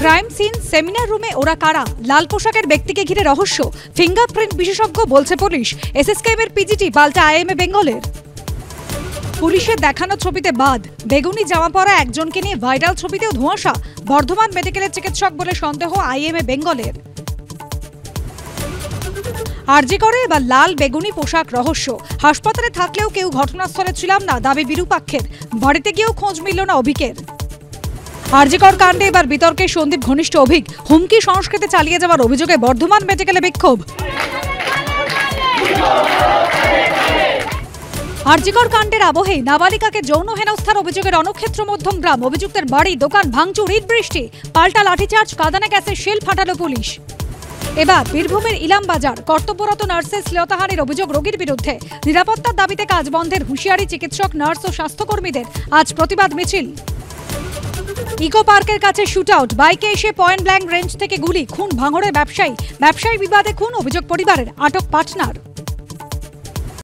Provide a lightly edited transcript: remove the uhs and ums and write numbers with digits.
Crime scene seminar রুমে ওরা কারা? লাল পোশাকের ব্যক্তিকে ঘিরে রহস্য। ফিঙ্গারপ্রিন্ট বিশেষজ্ঞ বলছে পুলিশ। এসএসকেএম এর পিজিটি পাল্টা আইএমএ বেঙ্গলের। পুলিশের দেখানো ছবিতে বাদ, বেগুনি জামা পরা একজনকে নিয়ে ভাইরাল ছবিতেও ধোঁয়াশা। বর্ধমান মেডিকেলের চিকিৎসক বলে সন্দেহ আইএমএ বেঙ্গলের। আরজি করে এবার লাল বেগুনি পোশাক রহস্য। হাসপাতালে থাকলেও কেউ ঘটনাস্থলে ছিলাম না, দাবি বিরূপাক্ষের। বাড়িতে গিয়েও খোঁজ মিলল না অভিকের। আরজিকর কাণ্ডে এবার বিতর্কে সন্দীপ ঘনিষ্ঠ অভিক। হুমকি সংস্কৃতি চালিয়ে যাওয়ার অভিযোগে বর্ধমান মেডিকেলে বিক্ষোভ। আরজিকর কাণ্ডের আবহেই নাবালিকাকে যৌন হেনস্থার অভিযোগে রণক্ষেত্র মধ্যমগ্রাম। অভিযুক্তের বাড়ি দোকান ভাঙচুর, ইট বৃষ্টি, পাল্টা লাঠিচার্জ, কাঁদানে গ্যাসের শেল ফাটালো পুলিশ। এবার বীরভূমের ইলামবাজার কর্তব্যরত নার্সের শ্লীলতাহানির অভিযোগ রোগীর বিরুদ্ধে। নিরাপত্তার দাবিতে কাজ বন্ধের হুঁশিয়ারি চিকিৎসক, নার্স ও স্বাস্থ্যকর্মীদের। আজ প্রতিবাদ মিছিল। ইকো পার্কের কাছে শুট আউট, বাইকে এসে পয়েন্ট ব্ল্যাঙ্ক রেঞ্জ থেকে গুলি, খুন ভাঙড়ের ব্যবসায়ী বিবাদে খুন, অভিযোগ পরিবারের। আটক পার্টনার।